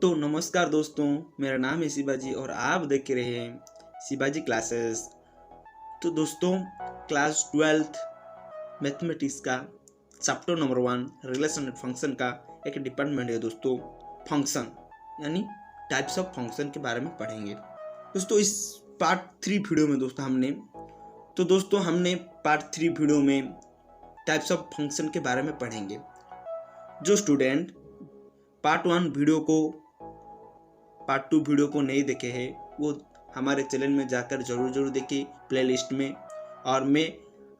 तो नमस्कार दोस्तों, मेरा नाम है शिवाजी और आप देख रहे हैं शिवाजी क्लासेस। तो दोस्तों, क्लास 12th मैथमेटिक्स का chapter number 1 relation and function का एक डिपार्टमेंट है दोस्तों, फंक्शन यानी टाइप्स ऑफ फंक्शन के बारे में पढ़ेंगे। दोस्तों, इस पार्ट 3 वीडियो में हमने पार्ट 3 वीडियो में टाइप्स ऑफ फंक्शन के बारे में पढ़ेंगे। जो स्टूडेंट पार्ट 1 वीडियो को पार्ट 2 वीडियो को नहीं देखे हैं वो हमारे चैनल में जाकर जरूर देखें प्लेलिस्ट में, और मैं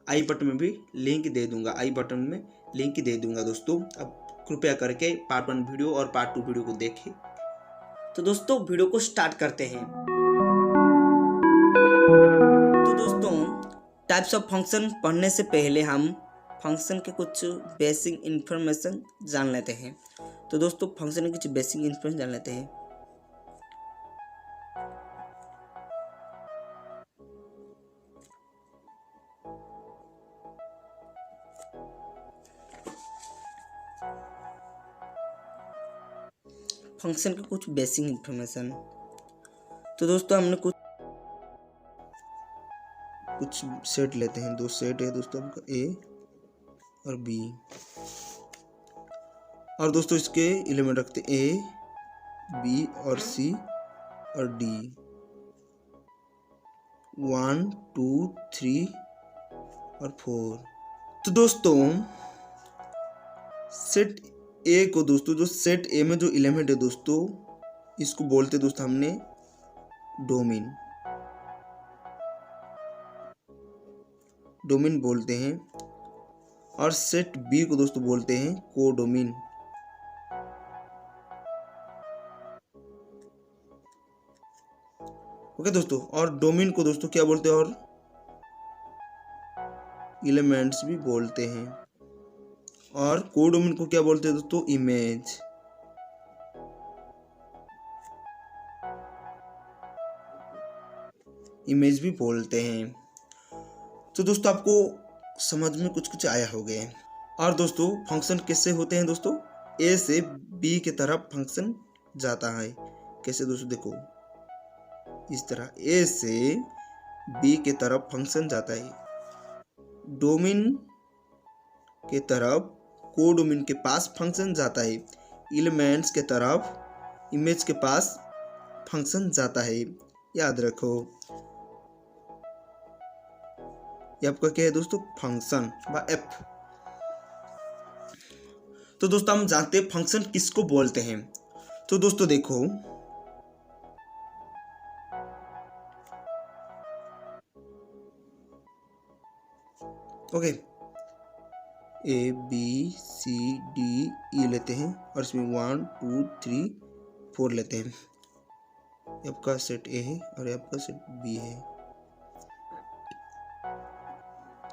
आई बटन में भी लिंक दे दूंगा दोस्तों। अब कृपया करके पार्ट 1 वीडियो और पार्ट 2 वीडियो को देखें। तो दोस्तों, वीडियो को स्टार्ट करते हैं। तो दोस्तों, टाइप्स ऑफ फंक्शन पढ़ने से पहले हम फंक्शन के कुछ बेसिक इन्फॉर्मेशन जान लेते हैं। तो दोस्तों, फंक्शन के कुछ बेसिक इन्फॉर्मेशन जान लेते हैं। फंक्शन के कुछ बेसिक इन्फॉर्मेशन। तो दोस्तों, हमने कुछ सेट लेते हैं। दो सेट है दोस्तों, आपका ए और बी, और दोस्तों इसके एलिमेंट रखते हैं ए, बी और सी और डी। 1 2 3 और 4। तो दोस्तों, सेट ए को दोस्तों, जो सेट ए में जो एलिमेंट है दोस्तों, इसको बोलते दोस्तों हमने डोमेन बोलते हैं, और सेट बी को दोस्तों बोलते हैं कोडोमेन। ओके दोस्तों, और डोमेन को दोस्तों क्या बोलते हैं, और एलिमेंट्स भी बोलते हैं। और कोडोमेन को क्या बोलते हैं दोस्तों, इमेज भी बोलते हैं। तो दोस्तों, आपको समझ में कुछ आया हो गए। और दोस्तों, फंक्शन कैसे होते हैं दोस्तों, ए से बी की तरफ फंक्शन जाता है। कैसे दोस्तों, देखो इस तरह ए से बी की तरफ फंक्शन जाता है, डोमेन के तरफ कोडोमेन के पास फंक्शन जाता है, एलिमेंट्स के तरफ इमेज के पास फंक्शन जाता है। याद रखो, ये आपका क्या है दोस्तों, फंक्शन बा एफ। तो दोस्तों, हम जानते हैं फंक्शन किसको बोलते हैं। तो दोस्तों देखो, okay, A B C D E लेते हैं, और इसमें 1 2 3 4 लेते हैं। ये आपका सेट ए है और ये आपका सेट बी है।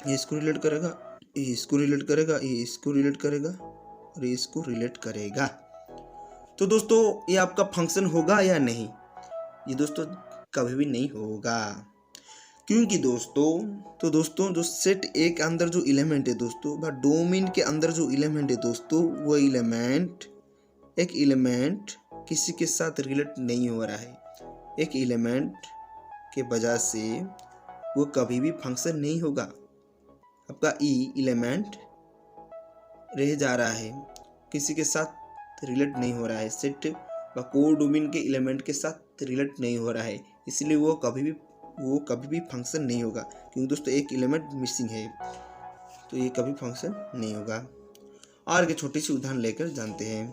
ये इसको रिलेट करेगा, ये इसको रिलेट करेगा, ये इसको रिलेट करेगा, और ये इसको रिलेट करेगा। तो दोस्तों, ये आपका फंक्शन होगा या नहीं? ये दोस्तों कभी भी नहीं होगा, क्योंकि दोस्तों जो सेट ए के अंदर जो एलिमेंट है दोस्तों, वह डोमेन के अंदर जो एलिमेंट है दोस्तों, वो एक एलिमेंट किसी के साथ रिलेट नहीं हो रहा है। एक एलिमेंट के वजह से वो कभी भी फंक्शन नहीं होगा। आपका ई एलिमेंट रह जा रहा है, किसी के साथ रिलेट नहीं हो रहा है, सेट व कोडोमेन के एलिमेंट के साथ रिलेट नहीं हो रहा है, इसलिए वो कभी भी फंक्शन नहीं होगा। क्योंकि दोस्तों एक एलिमेंट मिसिंग है, तो ये कभी फंक्शन नहीं होगा। और एक छोटी सी उदाहरण लेकर जानते हैं।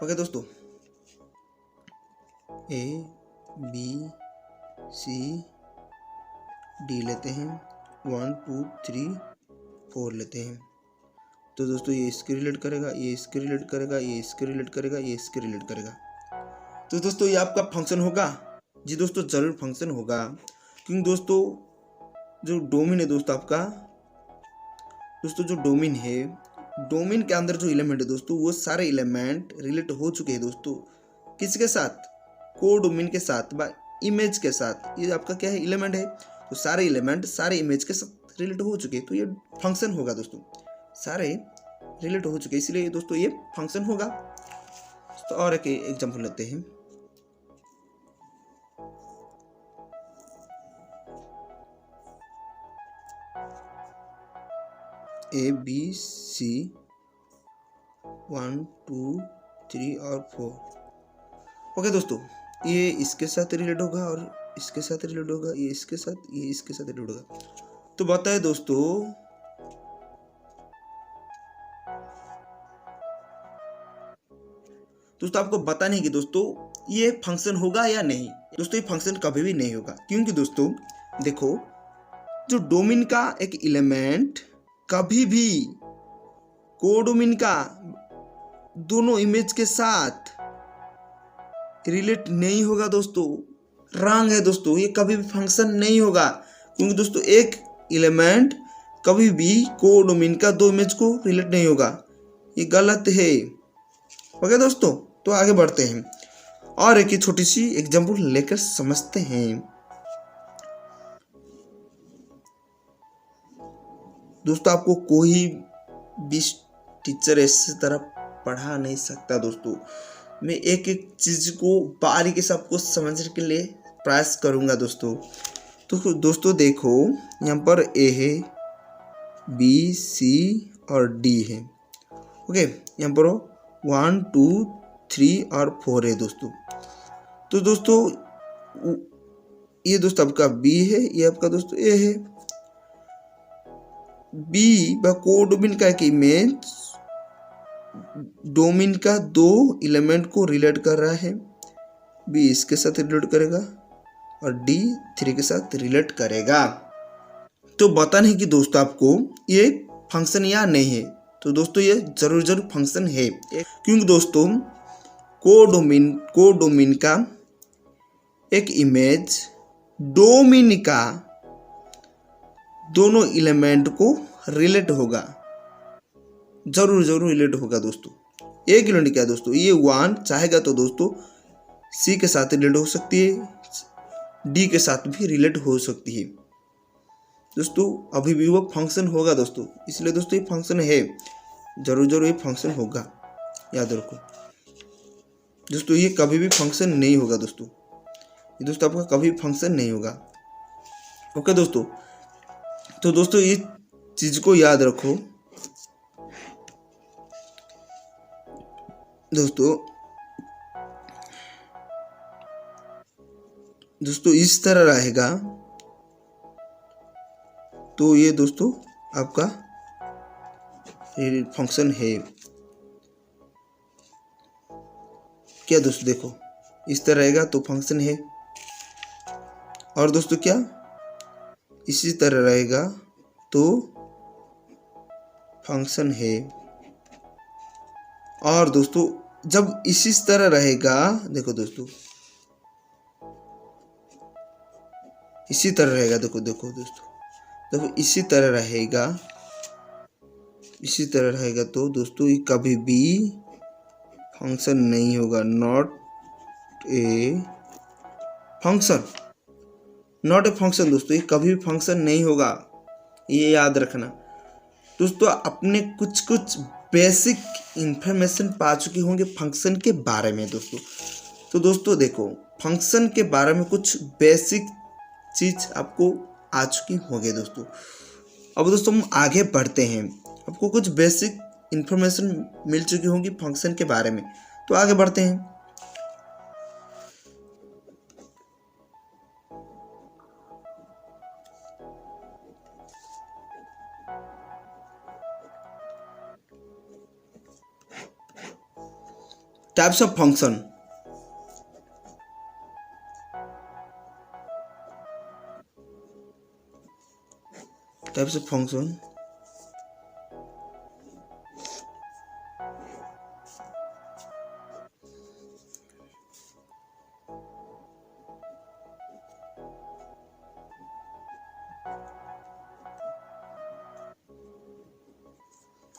ओके दोस्तों, ए बी सी डी लेते हैं, 1 2 3 4 लेते हैं। तो दोस्तों, ये इसके रिलेट करेगा, ये इसके रिलेट करेगा, ये इसके रिलेट करेगा, ये इसके रिलेट करेगा। तो दोस्तों, ये आपका फंक्शन होगा? जी दोस्तों, जरूर फंक्शन होगा। क्योंकि दोस्तों जो डोमेन है दोस्तों, आपका दोस्तों जो डोमेन है, डोमेन के अंदर जो एलिमेंट है दोस्तों, वो सारे एलिमेंट रिलेट हो चुके हैं दोस्तों। किसके साथ? कोडोमेन के साथ व इमेज के साथ। ये आपका क्या है, एलिमेंट है, तो सारे एलिमेंट सारे इमेज के साथ रिलेट हो चुके हैं, तो ये फंक्शन होगा दोस्तों। सारे रिलेट हो चुके, इसलिए दोस्तों ये फंक्शन होगा। तो और एक एग्जांपल लेते हैं। ए बी सी 1 2 3 और 4। ओके दोस्तों, ये इसके साथ रिलेट होगा और इसके साथ रिलेट होगा, ये इसके साथ रिलेट होगा। तो बताए दोस्तों, आपको बता नहीं कि दोस्तों ये फंक्शन होगा या नहीं। दोस्तों ये फंक्शन कभी भी नहीं होगा, क्योंकि दोस्तों देखो, जो डोमेन का एक एलिमेंट कभी भी कोडोमेन का दोनों इमेज के साथ रिलेट नहीं होगा दोस्तों। रॉन्ग है दोस्तों, ये कभी भी फंक्शन नहीं होगा, क्योंकि दोस्तों एक एलिमेंट कभी भी कोडोमेन का दो इमेज को रिलेट नहीं होगा, ये गलत है। ओके दोस्तों, तो आगे बढ़ते हैं और एक छोटी सी एग्जांपल लेकर समझते हैं। दोस्तों आपको कोई भी टीचर ऐसी तरह पढ़ा नहीं सकता दोस्तों। मैं एक एक चीज को बारीकी से आपको समझने के लिए प्रयास करूंगा दोस्तों। तो दोस्तों देखो, यहाँ पर ए है, बी सी और डी है। ओके, यहाँ पर 1 2 3 और 4 है दोस्तों। तो दोस्तों ये दोस्तों आपका बी है, ये आपका दोस्तों ए है। बी व कोडोमेन का एक इमेज डोमेन का दो एलिमेंट को रिलेट कर रहा है। बी इसके साथ रिलेट करेगा और डी 3 के साथ रिलेट करेगा। तो बता नहीं कि दोस्तों आपको ये फंक्शन या नहीं है। तो दोस्तों ये जरूर फंक्शन है, क्योंकि दोस्तों कोडोमेन का एक इमेज डोमेन का दोनों एलिमेंट को रिलेट होगा, जरूर रिलेट होगा दोस्तों। एक एलिमेंट क्या दोस्तों, ये 1 चाहेगा तो दोस्तों सी के साथ रिलेट हो सकती है, डी के साथ भी रिलेट हो सकती है दोस्तों। अभी भी वो फंक्शन होगा दोस्तों, इसलिए दोस्तों ये फंक्शन है, जरूर ये फंक्शन होगा, याद रखो दोस्तों। ये कभी भी फंक्शन नहीं होगा दोस्तों, ये दोस्तों आपका कभी फंक्शन नहीं होगा। ओके दोस्तों, तो दोस्तों ये चीज को याद रखो दोस्तों। इस तरह रहेगा, तो ये दोस्तों आपका फंक्शन है। क्या दोस्तों देखो, इस तरह रहेगा तो फंक्शन है, और दोस्तों क्या इसी तरह रहेगा तो फंक्शन है। और दोस्तों जब इसी तरह रहेगा, देखो दोस्तों इसी तरह रहेगा, देखो इसी तरह रहेगा, तो दोस्तों ये कभी भी फंक्शन नहीं होगा। नॉट ए फंक्शन दोस्तों, ये कभी भी फंक्शन नहीं होगा, ये याद रखना दोस्तों। अपने कुछ बेसिक इंफॉर्मेशन पा चुके होंगे फंक्शन के बारे में दोस्तों। तो दोस्तों देखो, फंक्शन के बारे में कुछ बेसिक चीज आपको आ चुकी होंगे दोस्तों। अब दोस्तों हम आगे बढ़ते हैं, आपको कुछ बेसिक इंफॉर्मेशन मिल चुकी होंगी फंक्शन के बारे में, तो आगे बढ़ते हैं। Types of function. Types of function,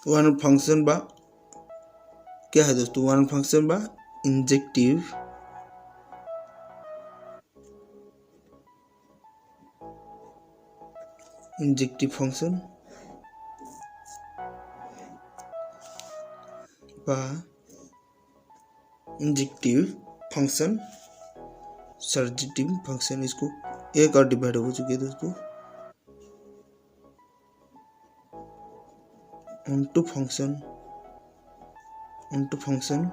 one function बा क्या है दोस्तों, वन फंक्शन बा इंजेक्टिव फंक्शन, बा इंजेक्टिव फंक्शन, सर्जेटिव फंक्शन, इसको एक और डिवाइड हो चुकी है दोस्तों ऑनटू फंक्शन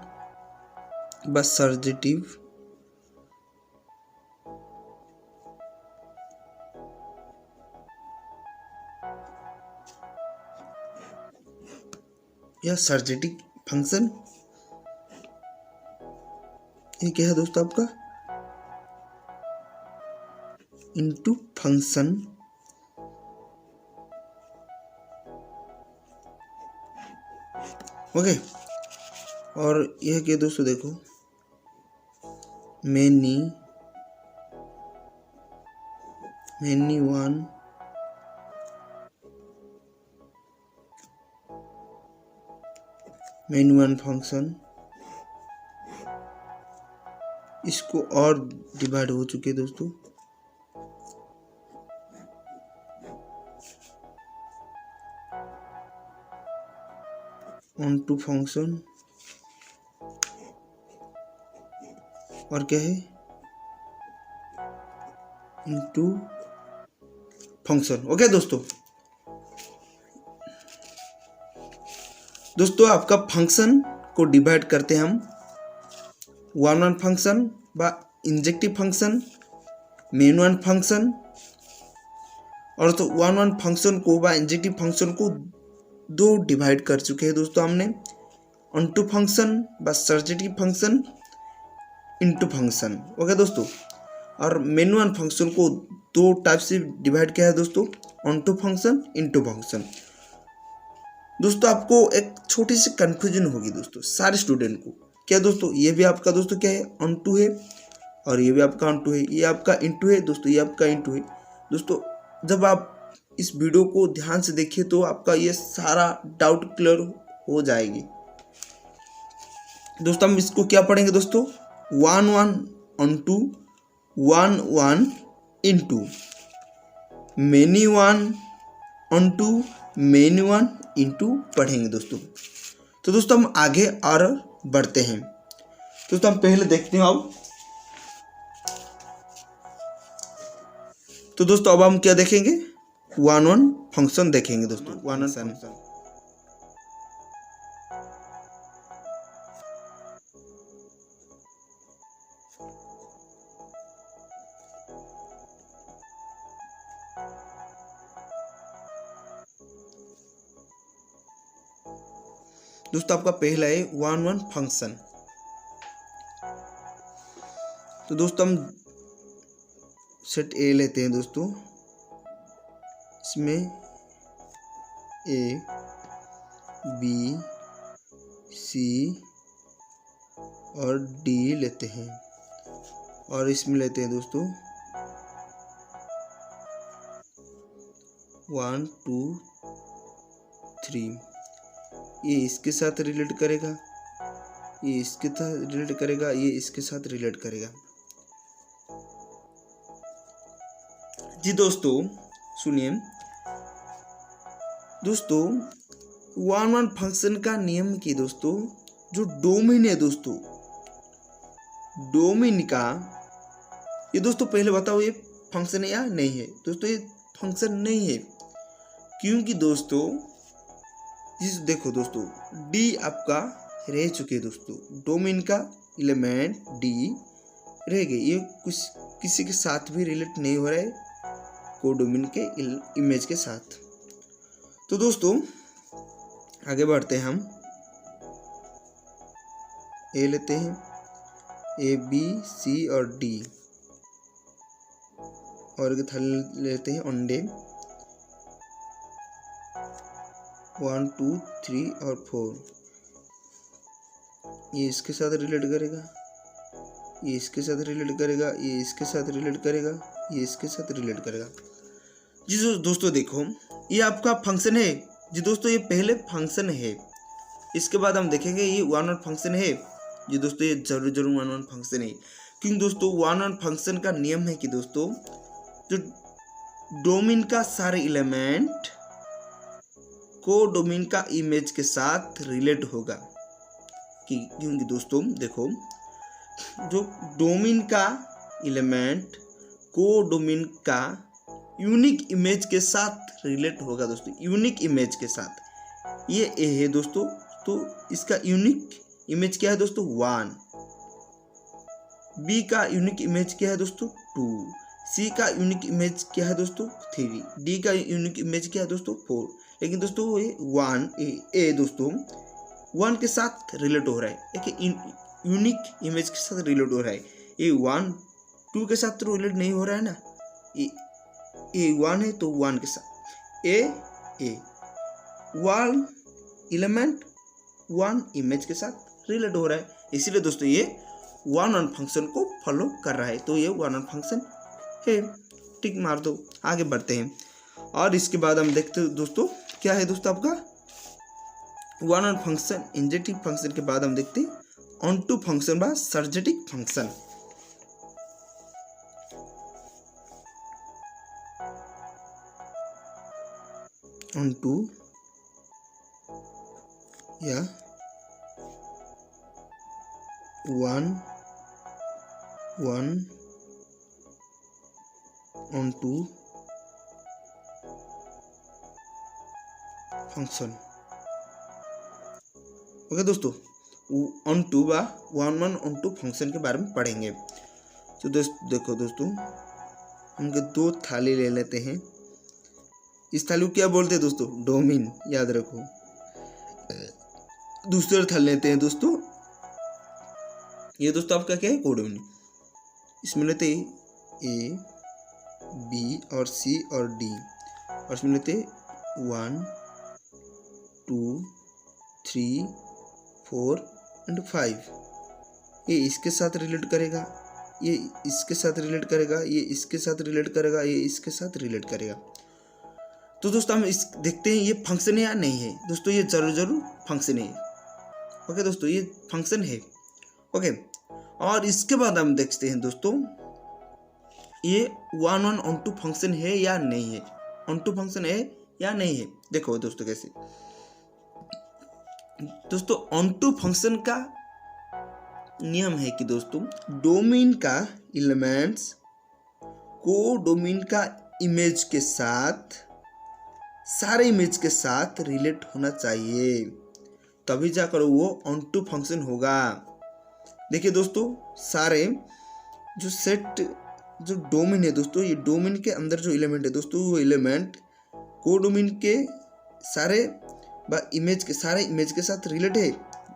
बस सर्जेटिव या सर्जेटिव फंक्शन। ये क्या है दोस्तों आपका इनटू फंक्शन, ओके। और यह क्या दोस्तों देखो मैनी वन फंक्शन, इसको और डिवाइड हो चुके दोस्तों ऑन टू फंक्शन, और क्या है इनटू फंक्शन, ओके दोस्तों आपका फंक्शन को डिवाइड करते हैं हम वन फंक्शन बा injective function, main one function, और तो वन फंक्शन को बा इंजेक्टिव फंक्शन को दो डिवाइड कर चुके हैं दोस्तों हमने ऑनटू फंक्शन बा सर्जेटिव फंक्शन इनटू फंक्शन, ओके दोस्तों। और मेन वन फंक्शन को दो टाइप से डिवाइड किया है दोस्तों ऑनटू फंक्शन इनटू फंक्शन। दोस्तों आपको एक छोटी सी कंफ्यूजन होगी दोस्तों सारे स्टूडेंट को, क्या दोस्तों ये भी आपका दोस्तों क्या है ऑनटू है और ये भी आपका ऑनटू है, ये आपका इनटू है दोस्तों, ये आपका इनटू है दोस्तों। जब आप इस वीडियो को ध्यान से देखिए तो आपका ये सारा डाउट क्लियर हो जाएगी दोस्तों। हम इसको क्या पढ़ेंगे दोस्तों one onto one into many one onto many one into पढ़ेंगे दोस्तों। तो दोस्तों हम आगे और बढ़ते हैं दोस्तों। हम पहले देखते हैं अब, तो दोस्तों अब हम क्या देखेंगे वन फंक्शन देखेंगे दोस्तों वन फंक्शन। दोस्तों आपका पहला है वन फंक्शन। तो दोस्तों हम सेट ए लेते हैं दोस्तों, इसमें ए बी सी और डी लेते हैं, और इसमें लेते हैं दोस्तों 1 2 3। ये इसके साथ रिलेट करेगा, ये इसके साथ रिलेट करेगा, ये इसके साथ रिलेट करेगा जी दोस्तों। सुनिए दोस्तों वन फंक्शन का नियम की दोस्तों जो डोमेन है दोस्तों, डोमेन का ये दोस्तों पहले बताओ ये फंक्शन है या नहीं है दोस्तों। ये फंक्शन नहीं है क्योंकि दोस्तों देखो दोस्तों डी आपका रह चुके दोस्तों, डोमेन का एलिमेंट डी रह गए, ये कुछ किसी के साथ भी रिलेट नहीं हो रहा है कोडोमेन के इमेज के साथ। तो दोस्तों आगे बढ़ते हैं, हम ए लेते हैं, ए बी सी और डी, और लेते हैं अंडे 1 2 3 और 4। ये इसके साथ रिलेट करेगा, ये इसके साथ रिलेट करेगा, ये इसके साथ रिलेट करेगा, ये इसके साथ रिलेट करेगा जी दोस्तों। देखो ये आपका फंक्शन है जी दोस्तों, ये पहले फंक्शन है, इसके बाद हम देखेंगे ये वन फंक्शन है जी दोस्तों। ये जरूर वन फंक्शन है क्योंकि दोस्तों वन फंक्शन का नियम है कि दोस्तों जो डोमेन का सारे एलिमेंट को डोमेन का इमेज के साथ रिलेट होगा, क्योंकि दोस्तों देखो, जो डोमेन का एलिमेंट कोडोमेन का यूनिक इमेज के साथ रिलेट होगा दोस्तों, यूनिक इमेज के साथ। ये ए है दोस्तों, तो इसका यूनिक इमेज क्या है दोस्तों 1। बी का यूनिक इमेज क्या है दोस्तों 2। सी का यूनिक इमेज क्या है दोस्तों 3। डी का यूनिक इमेज क्या है दोस्तों 4। लेकिन दोस्तों ये 1 ए दोस्तों 1 के साथ रिलेट हो रहा है, एक यूनिक इमेज के साथ रिलेट हो रहा है। ये 1 2 के साथ तो रिलेट नहीं हो रहा है ना, ये 1 है तो 1 के साथ ए 1 एलिमेंट 1 इमेज के साथ रिलेट हो रहा है, इसीलिए दोस्तों ये 1 फंक्शन को फॉलो कर रहा है, तो ये 1 फंक्शन है। टिक मार दो, आगे बढ़ते हैं। और इसके बाद हम देखते हैं दोस्तों क्या है दोस्तों आपका 1 फंक्शन। इंजेक्टिव फंक्शन के बाद हम देखते हैं ऑनटू फंक्शन बा सर्जेटिक फंक्शन। ऑनटू या 1 ऑनटू फंक्शन। ओके दोस्तों, ऑनटू बा 1 ऑनटू फंक्शन के बारे में पढ़ेंगे। तो देखो दोस्तों, हम 2 थाली ले लेते हैं। इस थाली को क्या बोलते हैं दोस्तों डोमेन, याद रखो। दूसरे थाली लेते हैं दोस्तों, ये दोस्तों आपका क्या है कोडोमेन। इसमें लेते ए बी और सी और डी, और इसमें लेते 1 2 3 4 एंड 5। ये इसके साथ रिलेट करेगा, ये इसके साथ रिलेट करेगा, ये इसके साथ रिलेट करेगा, ये इसके साथ रिलेट करेगा। तो दोस्तों हम इस देखते हैं ये फंक्शन है या नहीं है। दोस्तों ये जरूर फंक्शन है। ओके दोस्तों, ये फंक्शन है। ओके, और इसके बाद हम देखते हैं दोस्तों ये 1 ऑनटू फंक्शन है या नहीं है, ऑनटू फंक्शन है या नहीं है। देखो दोस्तों कैसे, दोस्तों ऑनटू फंक्शन का नियम है कि दोस्तों डोमेन का एलिमेंट्स को डोमेन का इमेज के साथ, सारे इमेज के साथ रिलेट होना चाहिए, तभी जाकर वो ऑनटू फंक्शन होगा। देखिए दोस्तों, सारे जो सेट जो डोमेन है दोस्तों, ये डोमेन के अंदर जो एलिमेंट है दोस्तों, वो एलिमेंट कोडोमेन के सारे इमेज के सारे इमेज के साथ रिलेट है।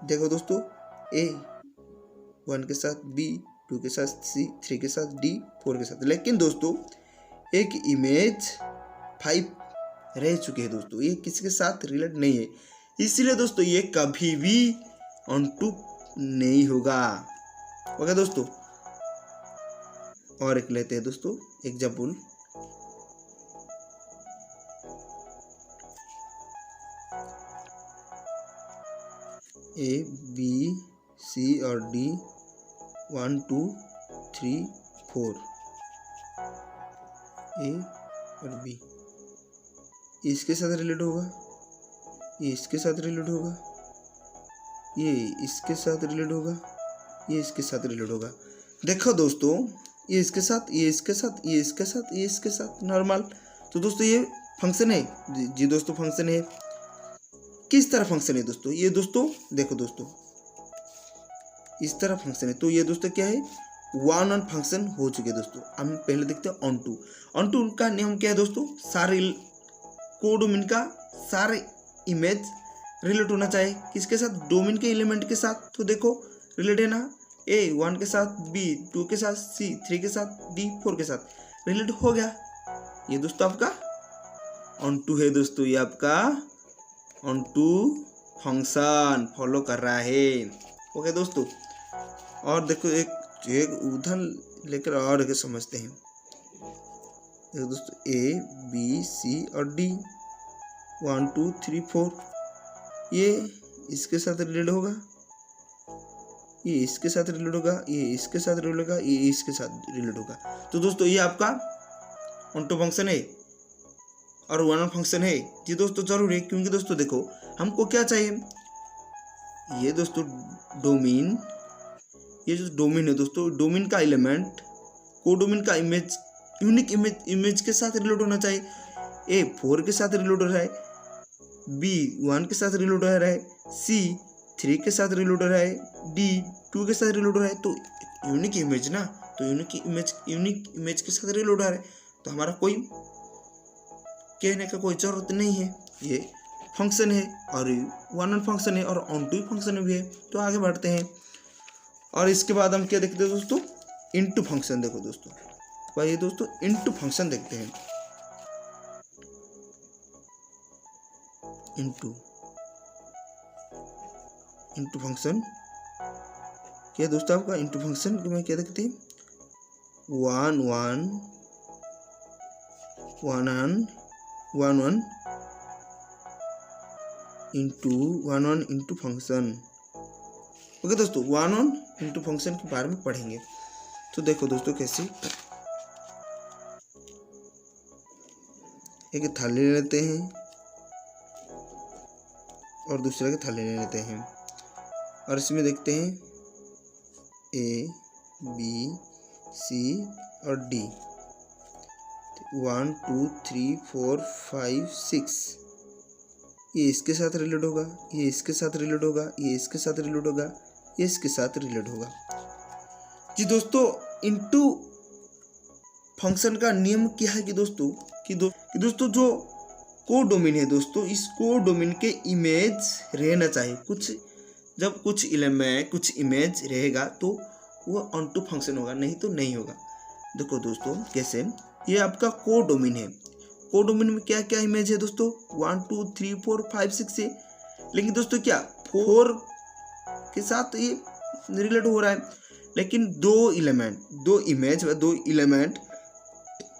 देखो दोस्तों, ए 1 के साथ, बी 2 के साथ, सी 3 के साथ, डी 4 के साथ। लेकिन दोस्तों एक इमेज 5 रह चुके हैं दोस्तों, ये किसी के साथ रिलेट नहीं है, इसलिए दोस्तों ये कभी भी ऑनटू नहीं होगा। ओके दोस्तों, और एक लेते हैं दोस्तों एग्जाम्पल। ए बी सी और डी 1 2 3 4 ए और बी, इसके साथ रिलेट होगा, ये इसके साथ रिलेट होगा, ये इसके साथ रिलेट होगा, ये इसके साथ रिलेट होगा। देखो दोस्तों, ये इसके साथ, ये इसके साथ, ये इसके साथ, ये इसके साथ, नॉर्मल। तो दोस्तों ये फंक्शन है जी दोस्तों, फंक्शन है। किस तरह फंक्शन है दोस्तों, ये दोस्तों देखो दोस्तों, इस तरह फंक्शन है। तो ये दोस्तों क्या है 1 फंक्शन हो चुके दोस्तों। हम पहले देखते हैं ऑनटू। ऑनटू का नियम क्या है दोस्तों, सारे कोडोमेन का सारे इमेज रिलेट होना चाहिए किसके साथ, डोमेन के एलिमेंट के साथ। तो देखो रिलेट है ना, ए 1 के साथ, बी 2 के साथ, सी 3 के साथ, डी 4 के साथ रिलेट हो गया। ये दोस्तों आपका ऑनटू है दोस्तों, ये आपका ऑनटू फंक्शन फॉलो कर रहा है। ओके दोस्तों, और देखो एक उदाहरण लेकर और आगे समझते हैं। देखो दोस्तों, ए बी सी और डी 1 2 3 4, ये इसके साथ रिलेट होगा, ये इसके साथ रिलेट होगा, ये इसके साथ रिलेट होगा, ये इसके साथ रिलेट होगा। तो दोस्तों ये आपका ऑनटू फंक्शन है और 1 फंक्शन है जी दोस्तों, जरूर है। क्योंकि दोस्तों देखो हमको क्या चाहिए, ये दोस्तों डोमेन, ये जो डोमेन है दोस्तों, डोमेन का एलिमेंट कोडोमेन का इमेज यूनिक इमेज के साथ रिलेट होना चाहिए। ए 4 के साथ रिलेट हो रहा है, बी 1 के साथ रिलेट हो रहा है, सी 3 के साथ रिलेट हो रहा है, डी 2 के साथ रिलेट हो रहा है। तो यूनिक इमेज ना, तो यूनिक इमेज के साथ रिलेट हो रहा है, तो हमारा कोई कहने का कोई जरूरत नहीं है। ये फंक्शन है और वन फंक्शन है और ऑन टू फंक्शन भी है। तो आगे बढ़ते हैं और इसके बाद हम क्या देखते हैं दोस्तों, इनटू फंक्शन। देखो दोस्तों, भाई दोस्तों इनटू फंक्शन देखते हैं। इनटू फंक्शन क्या दोस्तों, आपका इनटू फंक्शन में क्या देखते हैं, 1 1 इंटू फंक्शन। ओके दोस्तों, 1 इंटू फंक्शन के बारे में पढ़ेंगे। तो देखो दोस्तों कैसे, एक थाली ले लेते हैं और दूसरे की थाली ले लेते हैं और इसमें देखते हैं ए बी सी और डी। 1 2 3 4 5 6, ये इसके साथ रिलेट होगा, ये इसके साथ रिलेट होगा, ये इसके साथ रिलेट होगा, ये इसके साथ रिलेट होगा। जी दोस्तों, इनटू फंक्शन का नियम क्या है कि दोस्तों दोस्तों जो कोडोमेन है दोस्तों, इस कोडोमेन के इमेज रहना चाहिए। जब कुछ इमेज रहेगा तो वो ऑन टू फंक्शन होगा, नहीं तो नहीं होगा। देखो दोस्तों कैसे, ये आपका कोडोमेन है। कोडोमेन में क्या क्या इमेज है दोस्तों, 1 2 3 4 5 6 है। लेकिन दोस्तों क्या 4 के साथ ये रिलेट हो रहा है, लेकिन दो इलेमेंट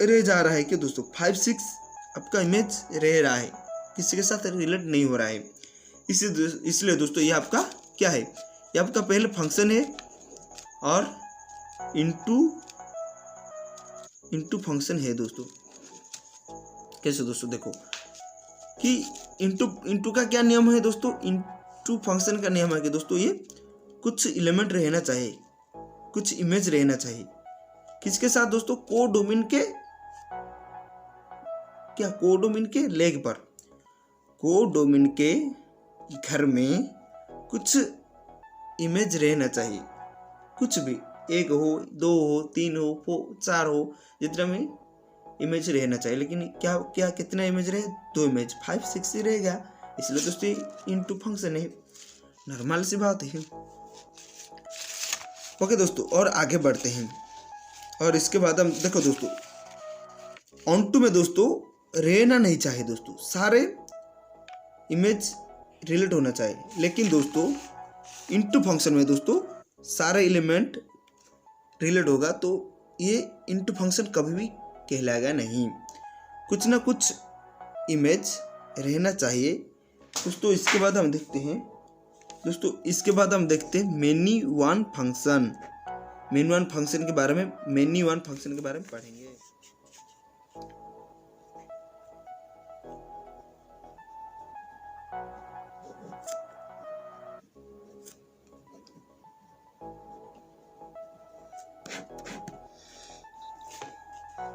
रह जा रहा है कि दोस्तों 5 6 आपका इमेज रह रहा है, किसी के साथ रिलेट नहीं हो रहा है। इसलिए दोस्तों ये आपका क्या है, ये आपका पहले फंक्शन है और इनटू फंक्शन है दोस्तों। कैसे दोस्तों, देखो कि इनटू का क्या नियम है दोस्तों, इनटू फंक्शन का नियम है कि दोस्तों ये कुछ एलिमेंट रहना चाहिए, कुछ इमेज रहना चाहिए। किसके साथ दोस्तों, कोडोमेन के लेग पर, कोडोमेन के घर में कुछ इमेज रहना चाहिए। कुछ भी, 1 हो 2 हो 3 हो 4 हो, जितना में इमेज रहना चाहिए। लेकिन क्या कितना इमेज रहे, 2 इमेज, 5 6 ही रहेगा। इसलिए दोस्तों इनटू फंक्शन है, नॉर्मल सी बात है। ओके दोस्तों, और आगे बढ़ते हैं और इसके बाद हम देखो दोस्तों, ऑन टू में दोस्तों रहना नहीं चाहिए दोस्तों, सारे इमेज रिलेट होना चाहिए। लेकिन दोस्तों इनटू फंक्शन में दोस्तों सारे एलिमेंट रिलेट होगा, तो ये इनटू फंक्शन कभी भी कहलाएगा नहीं। कुछ ना कुछ इमेज रहना चाहिए दोस्तों। इसके बाद हम देखते हैं मेनी वन फंक्शन के बारे में पढ़ेंगे।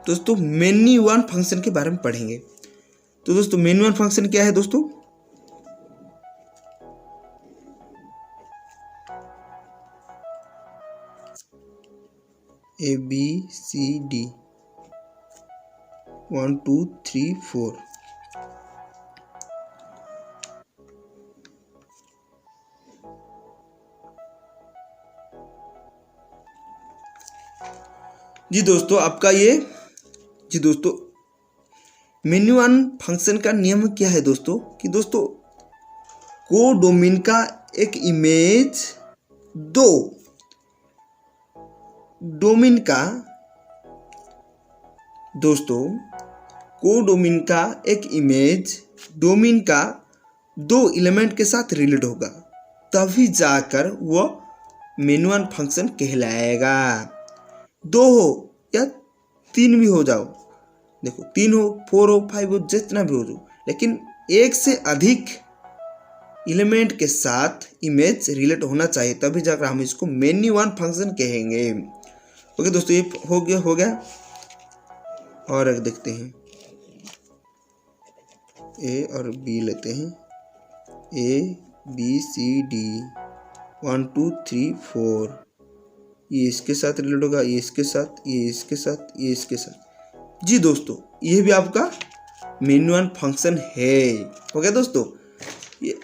दोस्तों मेनी वन फंक्शन के बारे में पढ़ेंगे। तो दोस्तों मेनी वन फंक्शन क्या है दोस्तों, A B C D 1 2 3 4। जी दोस्तों मेनी वन फंक्शन का नियम क्या है दोस्तों, कि दोस्तों कोडोमेन का एक इमेज दो डोमेन का दोस्तों कोडोमेन का एक इमेज डोमेन का 2 एलिमेंट के साथ रिलेट होगा, तभी जाकर वह मेनी वन फंक्शन कहलाएगा। 2 हो या 3 भी हो जाओ, देखो 3 हो 4 हो 5 हो, जितना भी हो जाओ, लेकिन एक से अधिक एलिमेंट के साथ इमेज रिलेट होना चाहिए, तभी जाकर हम इसको मेनी वन फंक्शन कहेंगे। ओके दोस्तों, ये हो गया। और एक देखते हैं, ए और बी लेते हैं, ए बी सी डी 1 2 3 4, ये इसके साथ रिलेट होगा, ये इसके साथ, ये इसके साथ, ये इसके साथ। जी दोस्तों, ये भी आपका मेनी वन फंक्शन है। हो गया दोस्तों, ये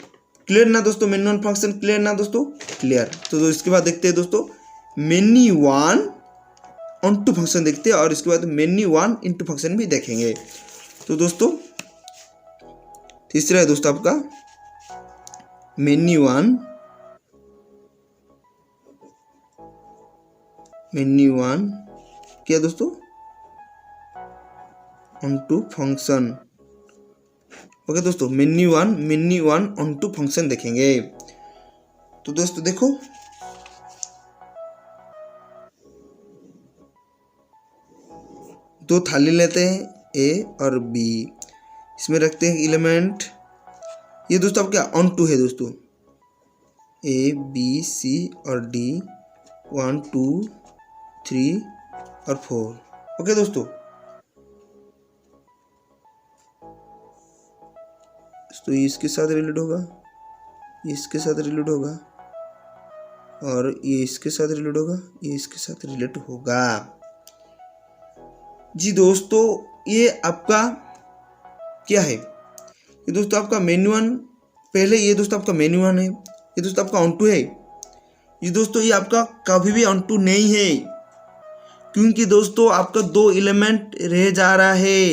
क्लियर ना दोस्तों? मेनी वन फंक्शन क्लियर ना दोस्तों? क्लियर। तो इसके बाद देखते हैं दोस्तों many one onto function देखते हैं, और इसके बाद मेनी वन इंटू फंक्शन भी देखेंगे। तो दोस्तों तीसरा है दोस्तों आपका मेनी वन क्या दोस्तों? Onto function. ओके दोस्तों, many one onto function देखेंगे। तो दोस्तों देखो, दो थाली लेते हैं, ए और बी, इसमें रखते हैं एलिमेंट। ये दोस्तों आपका ऑन टू है दोस्तों, ए बी सी और डी 1 2 3 और 4। ओके दोस्तों, तो ये इसके साथ रिलेट होगा, ये इसके साथ रिलेट होगा, और ये इसके साथ रिलेट होगा, ये इसके साथ रिलेट होगा। जी दोस्तों, ये आपका क्या है? ये दोस्तों आपका मेनी वन, पहले ये दोस्तों आपका मेनी वन है, ये दोस्तों आपका ऑन टू है। ये दोस्तों ये आपका कभी भी ऑन टू नहीं है, क्योंकि दोस्तों आपका दो एलिमेंट रह जा रहा है,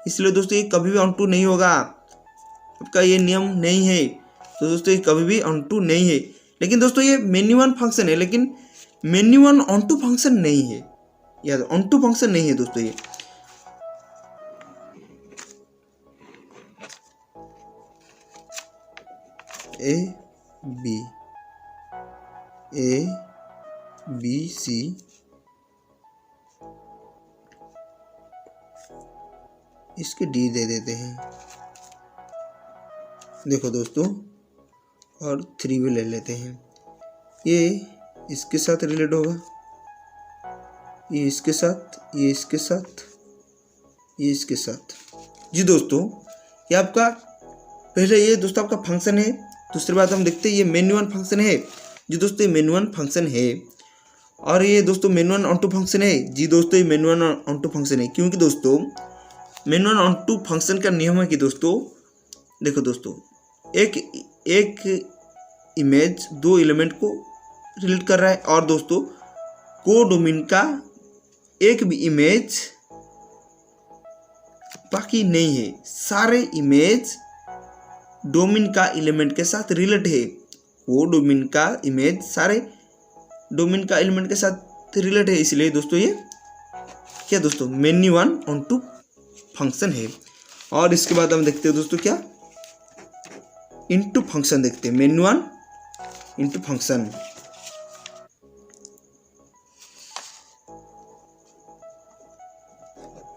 इसलिए दोस्तों ये कभी भी ऑन टू नहीं होगा, आपका ये नियम नहीं है। तो दोस्तों ये कभी भी ऑन टू नहीं है। लेकिन दोस्तों ये मेनी वन फंक्शन है, लेकिन many one onto function नहीं है, याद ऑन टू फंक्शन नहीं है दोस्तों। ये ए बी सी इसके डी दे देते हैं, देखो दोस्तों, और 3 भी ले लेते हैं। ये इसके साथ रिलेट होगा, ये इसके साथ, ये इसके साथ, ये इसके साथ। जी दोस्तों, ये आपका पहले ये दोस्तों आपका फंक्शन है। दूसरी बात हम देखते हैं, ये मेनी वन फंक्शन है। जी दोस्तों, ये मेनी वन फंक्शन है, और ये दोस्तों many one onto function है। जी दोस्तों, ये many one onto function है, क्योंकि दोस्तों many one onto function का नियम है कि दोस्तों देखो दोस्तों, एक इमेज दो एलिमेंट को रिलेट कर रहा है, और दोस्तों कोडोमेन का एक भी इमेज बाकी नहीं है, सारे इमेज डोमेन का एलिमेंट के साथ रिलेट है। वो डोमेन का इमेज सारे डोमेन का एलिमेंट के साथ रिलेट है, इसलिए दोस्तों ये क्या दोस्तों many one onto function है। और इसके बाद हम देखते हैं दोस्तों क्या इनटू फंक्शन देखते हैं, many one into function.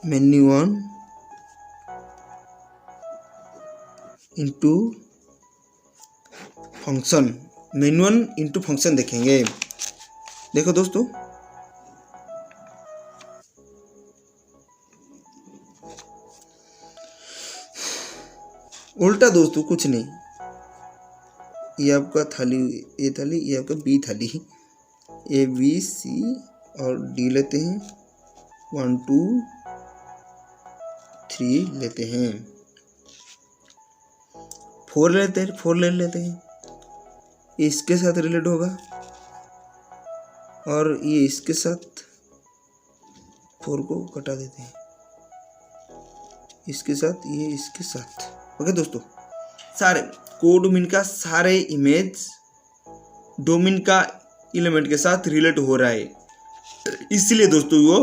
Many one into function, many one into function देखेंगे। देखो दोस्तों, उल्टा दोस्तों कुछ नहीं, ये आपका थाली, ए थाली, ये आपका बी थाली, ए बी सी और डी लेते हैं, 1 2 3 लेते हैं, 4 ले लेते हैं, इसके साथ रिलेट होगा, और ये इसके साथ 4 को कटा देते हैं, इसके साथ, ये इसके साथ। ओके दोस्तों, सारे कोडोमेन का सारे इमेज डोमेन का एलिमेंट के साथ रिलेट हो रहा है, इसलिए दोस्तों वो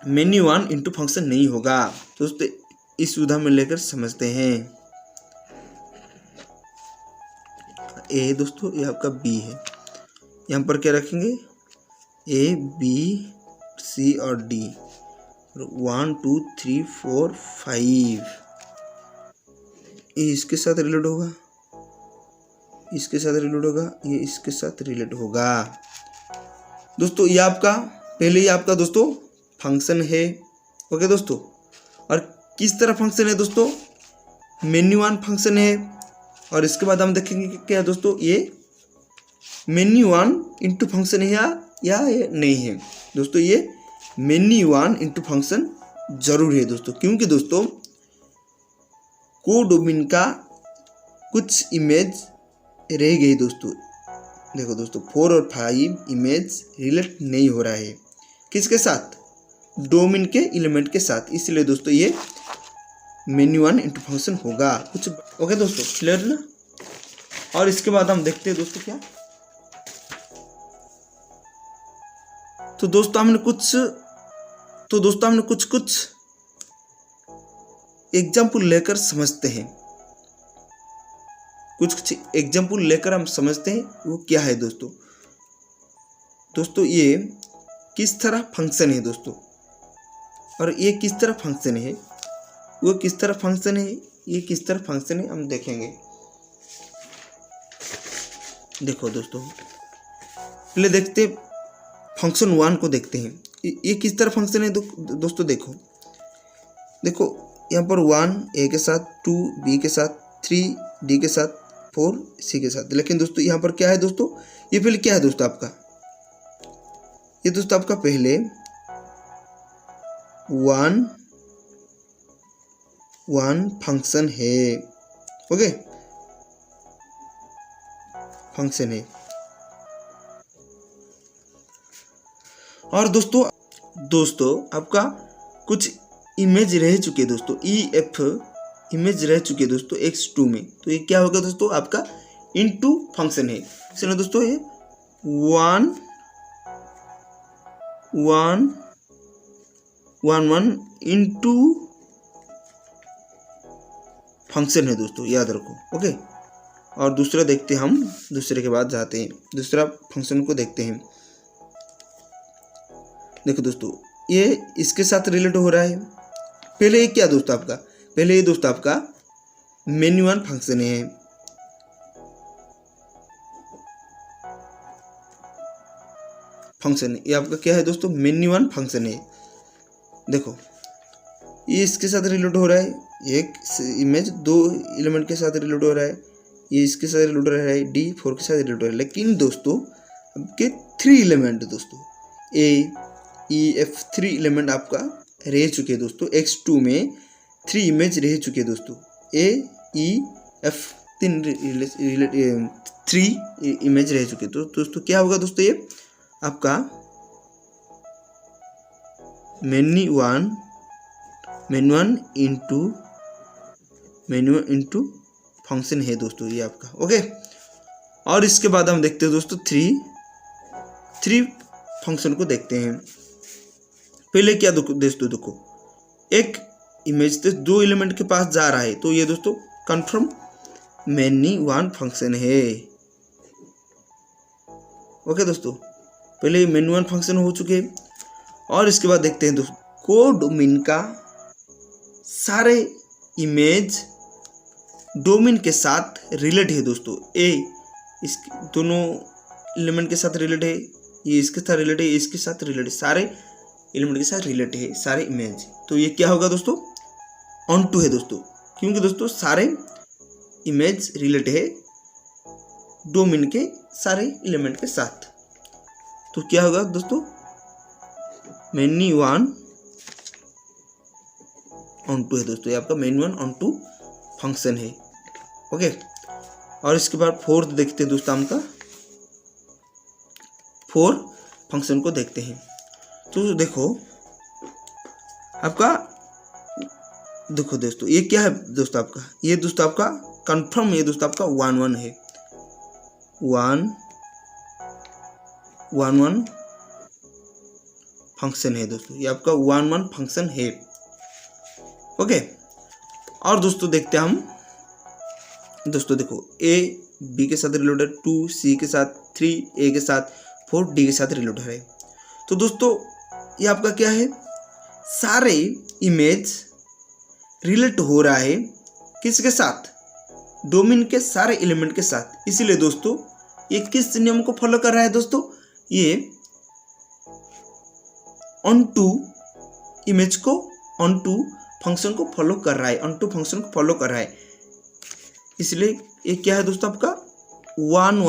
मेनी वन इंटू फंक्शन नहीं होगा। दोस्तों इस उदाहरण में लेकर समझते हैं। ए दोस्तों, ये आपका बी है, यहाँ पर क्या रखेंगे, ए बी सी और डी, 1 2 3 4 5, ये इसके साथ रिलेट होगा, इसके साथ रिलेट होगा, ये इसके साथ रिलेट होगा। दोस्तों ये आपका पहले ही आपका दोस्तों फंक्शन है। ओके दोस्तों, और किस तरह फंक्शन है दोस्तों, मेन्यू1 फंक्शन है। और इसके बाद हम देखेंगे कि क्या दोस्तों ये मेन्यू1 इंटू फंक्शन है या ये नहीं है। दोस्तों ये मेन्यू1 इंटू फंक्शन जरूर है दोस्तों, क्योंकि दोस्तों कोडोमिन का कुछ इमेज रह गई दोस्तों। देखो दोस्तों 4 और 5 इमेज रिलेट नहीं हो रहा है, किसके साथ, डोमेन के एलिमेंट के साथ, इसलिए दोस्तों ये मेन्यू1 इंटू फंक्शन होगा कुछ। ओके दोस्तों, क्लियर ना। और इसके बाद हम देखते हैं दोस्तों क्या, तो दोस्तों हमने कुछ एग्जाम्पल लेकर समझते हैं, कुछ एग्जाम्पल लेकर हम समझते हैं वो क्या है दोस्तों। दोस्तों ये किस तरह फंक्शन है दोस्तों, और ये किस तरह फंक्शन है, वो किस तरह फंक्शन है, ये किस तरह फंक्शन है, हम देखेंगे। देखो दोस्तों पहले देखते फंक्शन 1 को देखते हैं, ये किस तरह फंक्शन है दोस्तों। देखो यहाँ पर 1 ए के साथ, 2 बी के साथ, 3 डी के साथ, 4 सी के साथ। लेकिन दोस्तों यहाँ पर क्या है दोस्तों, ये पहले क्या है दोस्तों आपका, ये दोस्तों आपका पहले 1 फंक्शन है। ओके, फंक्शन है। और दोस्तों आपका कुछ इमेज रह चुके दोस्तों, EF इमेज रह चुके दोस्तों x2 में, तो ये क्या होगा दोस्तों आपका इनटू फंक्शन है। इसलिए दोस्तों ये 1 इनटू फंक्शन है दोस्तों, याद रखो। ओके, और दूसरा देखते हैं हम, दूसरे के बाद जाते हैं, दूसरा फंक्शन को देखते हैं। देखो दोस्तों ये इसके साथ रिलेट हो रहा है। पहले ये क्या दोस्तों आपका, पहले ये दोस्तों आपका मेन्यू1 फंक्शन है। फंक्शन ये आपका क्या है दोस्तों, मेन्यू1 फंक्शन है। देखो ये इसके साथ रिलेट हो रहा है, एक इमेज 2 एलिमेंट के साथ रिलेट हो रहा है, ये इसके साथ रिलेट हो रहा है, D4 के साथ रिलेट हो रहा है। लेकिन दोस्तों आपके 3 एलिमेंट दोस्तों EF 3 एलिमेंट आपका रह चुके दोस्तों, x2 में 3 इमेज रह चुके दोस्तों, EF 3 इमेज रह चुके। तो दोस्तों क्या होगा दोस्तों, ये आपका मेन्यू1 इंटू फंक्शन है दोस्तों ये आपका। ओके, और इसके बाद हम देखते हैं दोस्तों 3 फंक्शन को देखते हैं। पहले क्या दोस्तों, देखो एक इमेज से 2 एलिमेंट के पास जा रहा है, तो ये दोस्तों कंफर्म मेन्यू1 फंक्शन है। ओके दोस्तों, पहले मेन्यू1 फंक्शन हो चुके हैं। और इसके बाद देखते हैं दोस्तों कोडोमिन का सारे इमेज डोमेन के साथ रिलेट है दोस्तों। इस दोनों एलिमेंट के साथ रिलेट है, ये इसके साथ रिलेट है, इसके साथ रिलेट है, सारे एलिमेंट के साथ रिलेट है सारे इमेज। तो ये क्या होगा दोस्तों, ऑन टू है दोस्तों, क्योंकि दोस्तों सारे इमेज रिलेट है डोमेन के सारे एलिमेंट के साथ। तो क्या होगा दोस्तों, मेन्यू1 ऑन टू है दोस्तों, ये आपका मेन्यू1 ऑन टू फंक्शन है। ओके, और इसके बाद 4th देखते हैं दोस्तों, हमका 4 फंक्शन को देखते हैं। तो देखो आपका, देखो दोस्तों ये क्या है दोस्तों आपका, ये दोस्तों आपका कंफर्म, ये दोस्तों आपका 1 है, 1 फंक्शन है दोस्तों, ये आपका 1 फंक्शन है। ओके, और दोस्तों देखते हैं हम, दोस्तों देखो A B के साथ रिलेटेड, 2 C के साथ, 3 A के साथ, 4 D के साथ रिलेटेड है। तो दोस्तों ये आपका क्या है, सारे इमेज रिलेट हो रहा है किसके साथ, डोमेन के सारे एलिमेंट के साथ। इसीलिए दोस्तों ये किस नियम को फॉलो कर रहा है दोस्तों, ये ऑन टू इमेज को ऑन टू फंक्शन को फॉलो कर रहा है, ऑन टू फंक्शन को फॉलो कर रहा है। इसलिए ये क्या है दोस्तों आपका 1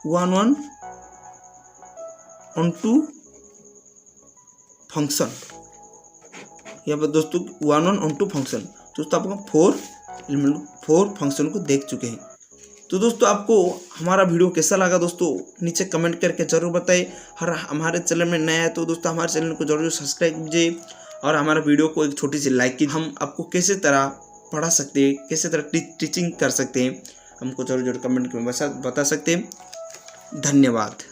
1 ऑन टू फंक्शन। यहाँ पर दोस्तों 1 1 ऑन टू फंक्शन। दोस्तों आपका 4 फंक्शन को देख चुके हैं। तो दोस्तों आपको हमारा वीडियो कैसा लगा दोस्तों नीचे कमेंट करके जरूर बताइए। और हमारे चैनल में नया है तो दोस्तों हमारे चैनल को जरूर सब्सक्राइब कीजिए और हमारा वीडियो को एक छोटी सी लाइक कीजिए। हम आपको कैसे तरह पढ़ा सकते हैं, कैसे तरह टीचिंग कर सकते हैं, हमको जरूर कमेंट में बता सकते हैं। धन्यवाद।